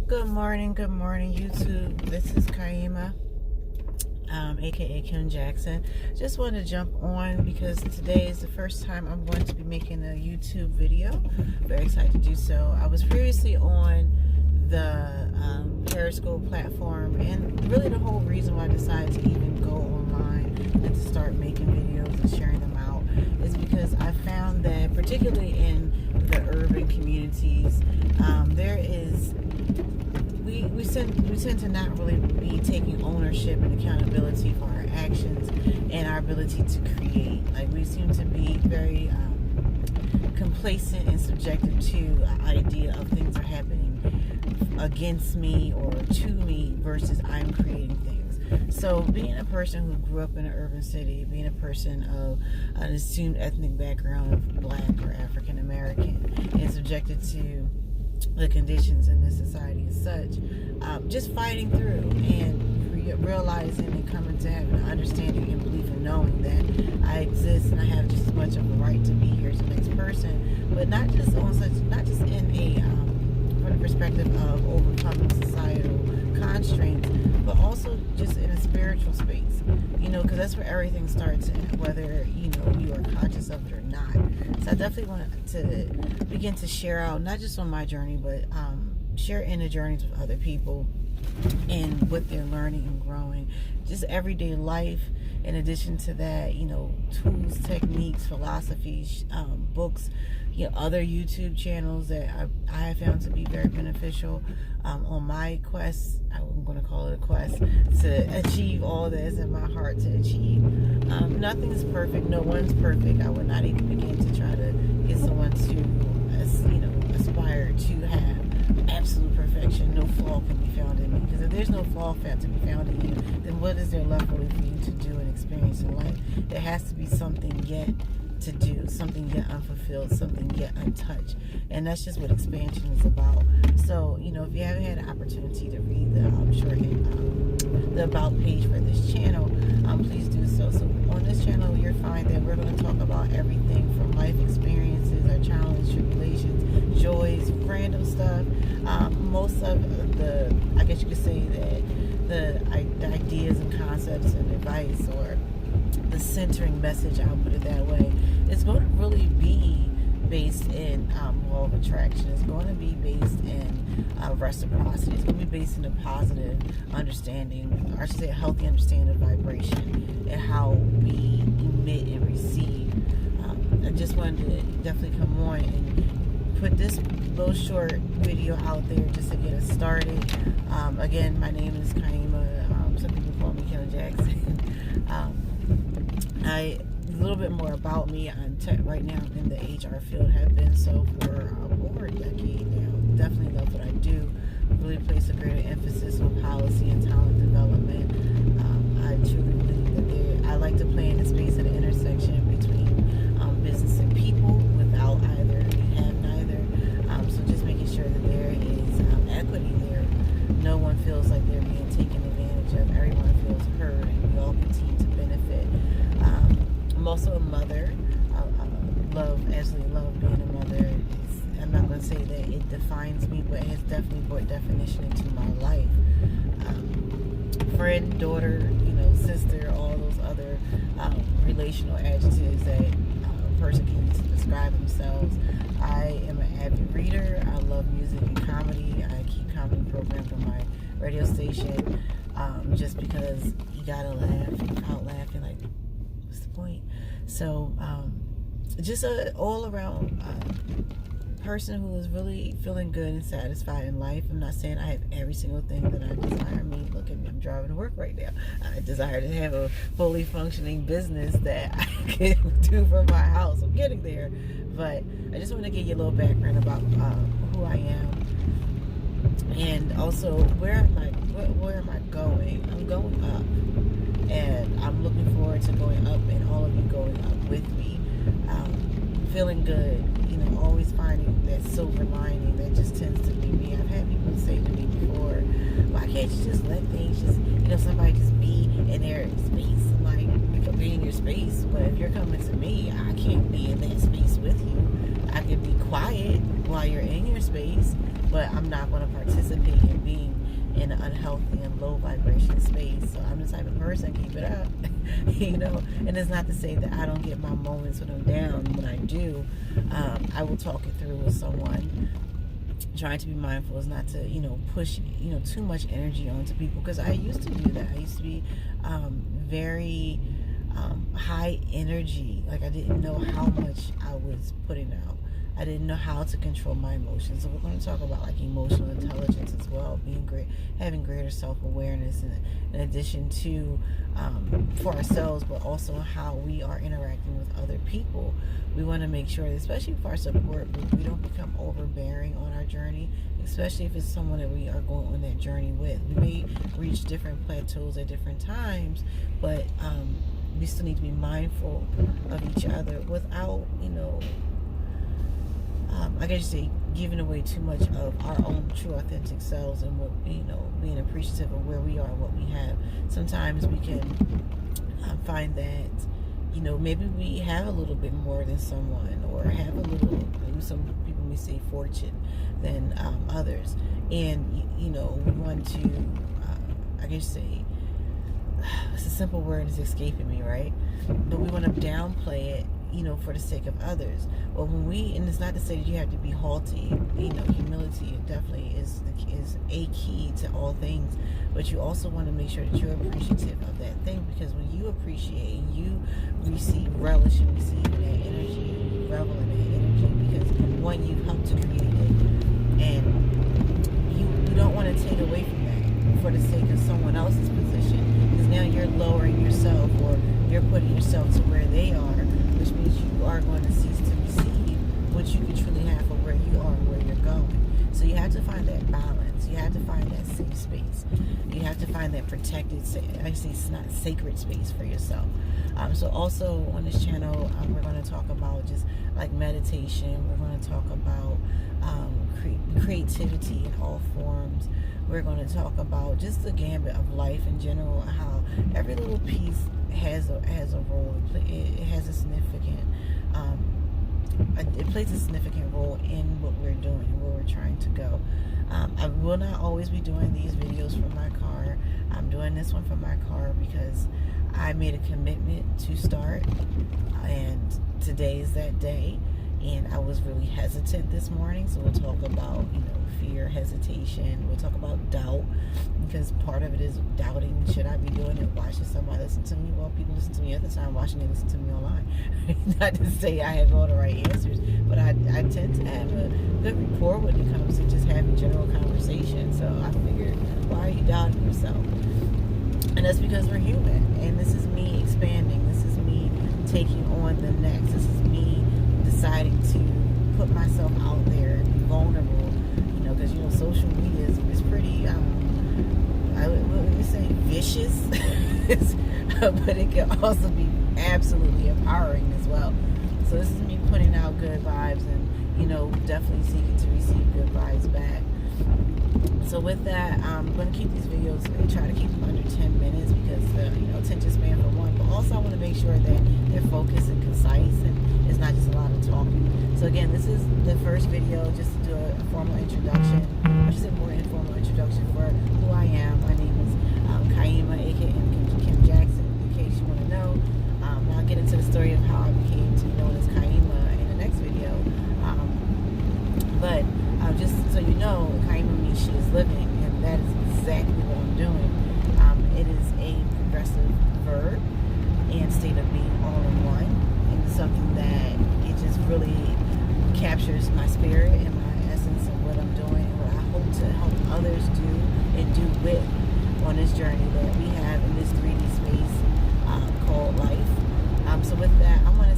Good morning, YouTube. This is Kaima, aka Kim Jackson. Just wanted to jump on because today is the first time I'm going to be making a YouTube video. Very excited to do so. I was previously on the Periscope platform, and really the whole reason why I decided to even go online and to start making videos and sharing them out is because I found that, particularly in the urban communities, we tend to not really be taking ownership and accountability for our actions and our ability to create. Like, we seem to be very complacent and subjective to the idea of things are happening against me or to me versus I'm creating things. So being a person who grew up in an urban city, being a person of an assumed ethnic background of Black or African American, and subjected to the conditions in this society as such, just fighting through and realizing and coming to have an understanding and belief in knowing that I exist and I have just as much of a right to be here as the next person, but not just in a from the perspective of overcoming societal constraints, but also just in a spiritual space, because that's where everything starts at, whether you are conscious of it or not. So I definitely want to begin to share out, not just on my journey, but share in the journeys with other people and what they're learning and growing, just everyday life. In addition to that, tools, techniques, philosophies, books, other YouTube channels that I have found to be very beneficial on my quest. I'm going to call it a quest to achieve all that is in my heart to achieve. Nothing is perfect. No one's perfect. I would not even begin to try to get someone to, aspire to have absolute perfection. No flaw can be found in me, because if there's no flaw to be found in you, then what is there left really for you to do and experience in life? There has to be something yet to do, something yet unfulfilled, something yet untouched, and that's just what expansion is about. So, if you haven't had an opportunity to read the about page for this channel, please do so. So on this channel, you'll find that we're going to talk about everything from life experiences, our challenges, tribulations, joys, random stuff. Most of the, I guess you could say that the ideas and concepts and advice, or the centering message, I'll put it that way, is going to really be based in law of attraction. It's going to be based in reciprocity. It's going to be based in a positive understanding, or I should say a healthy understanding of vibration and how we emit and receive. I just wanted to definitely come on and put this little short video out there just to get us started. Again, my name is Kaima. Some people call me Kim Jackson. A little bit more about me. I'm right now in the HR field, have been so for over a decade now. Definitely love what I do. Really place a greater emphasis on policy and talent development. I truly believe that I like to play in the space at the intersection between business and people without either have neither. So just making sure that there is equity there. No one feels like they're being taken advantage of. Everyone feels heard, and we all continue to benefit. I'm also a mother. I absolutely love being a mother. I'm not going to say that it defines me, but it has definitely brought definition into my life. Friend, daughter, sister, all those other relational adjectives that a person can use to describe themselves. I am an avid reader. I love music and comedy. I keep comedy programs on my radio station, just because you gotta laugh out laughing. Like, what's the point? So, just an all-around person who is really feeling good and satisfied in life. I'm not saying I have every single thing that I desire. I mean, look at me, I'm driving to work right now. I desire to have a fully functioning business that I can do from my house. I'm getting there. But I just want to give you a little background about who I am, and also where am I going? I'm going up, and I'm looking forward to going up, and all of you going up with me. Feeling good, always finding that silver lining that just tends to be me. I've had people say to me before, why can't you just let things somebody just be in their space? I'm like, you can be in your space, but if you're coming to me, I can't be in that space with you. I can be quiet while you're in your space, but I'm not going to participate in in an unhealthy and low vibration space. So I'm the type of person, keep it up, and it's not to say that I don't get my moments when I'm down. When I do, I will talk it through with someone. Trying to be mindful is not to, push, too much energy onto people, because I used to do that. I used to be very high energy. Like, I didn't know how much I was putting out. I didn't know how to control my emotions. So we're going to talk about like emotional intelligence as well, having greater self-awareness, in addition to for ourselves, but also how we are interacting with other people. We want to make sure, especially for our support group, we don't become overbearing on our journey, especially if it's someone that we are going on that journey with. We may reach different plateaus at different times, but we still need to be mindful of each other without, I guess you say, giving away too much of our own true authentic selves, and what, being appreciative of where we are and what we have. Sometimes we can find that, maybe we have a little bit more than someone, or have a little, some people may say fortune than others. And, we want to, I guess say, it's a simple word, it's escaping me, right? But we want to downplay it, for the sake of others. Well, and it's not to say that you have to be haughty. Humility definitely is a key to all things. But you also want to make sure that you're appreciative of that thing, because when you appreciate, you relish and receive that energy, you revel in that energy, because one, you've helped to create it, and you don't want to take away from that for the sake of someone else's position, because now you're lowering yourself, or you're putting yourself to where they are, which means you are going to cease to receive what you could truly have for where you are and where you're going. So you have to find that balance. You have to find that safe space. You have to find that protected, it's not sacred space for yourself. So also on this channel, we're going to talk about just like meditation. We're going to talk about creativity in all forms. We're going to talk about just the gambit of life in general, how every little piece has a role. It has a significant, it plays a significant role in what we're doing, where we're trying to go. I will not always be doing these videos from my car. I'm doing this one from my car because I made a commitment to start, and today is that day. And I was really hesitant this morning, so we'll talk about, fear, hesitation. We'll talk about doubt, because part of it is doubting, should I be doing it? Why should somebody listen to me? Well, people listen to me at the time. Why should they listen to me online? Not to say I have all the right answers, but I tend to have a good rapport when it comes to just having general conversation. So I figured, why are you doubting yourself? And that's because we're human, and this is me expanding. This is me taking on the next. This is me deciding to put myself out there and be vulnerable, because social media is pretty I would say vicious, but it can also be absolutely empowering as well. So this is me putting out good vibes, and definitely seeking to receive good vibes back. So with that, I'm going to keep these videos, try to keep them under 10 minutes, because attention span for one, but also I want to make sure that they're focused and concise, and it's not just a lot of talking. So again, this is the first video, just to do a formal introduction, or just a more informal introduction for who I am. My name is Kaima, aka Kim Jackson, in case you want to know. I'll get into the story of how I became to be known as Kaima in the next video. But just so you know, Kaima means she is living, and that is exactly what I'm doing. It is a progressive verb and state of being all in one, and it's something that it just really captures my spirit and my essence of what I'm doing, and what I hope to help others do and do with on this journey that we have in this 3D space called life. So with that, I want to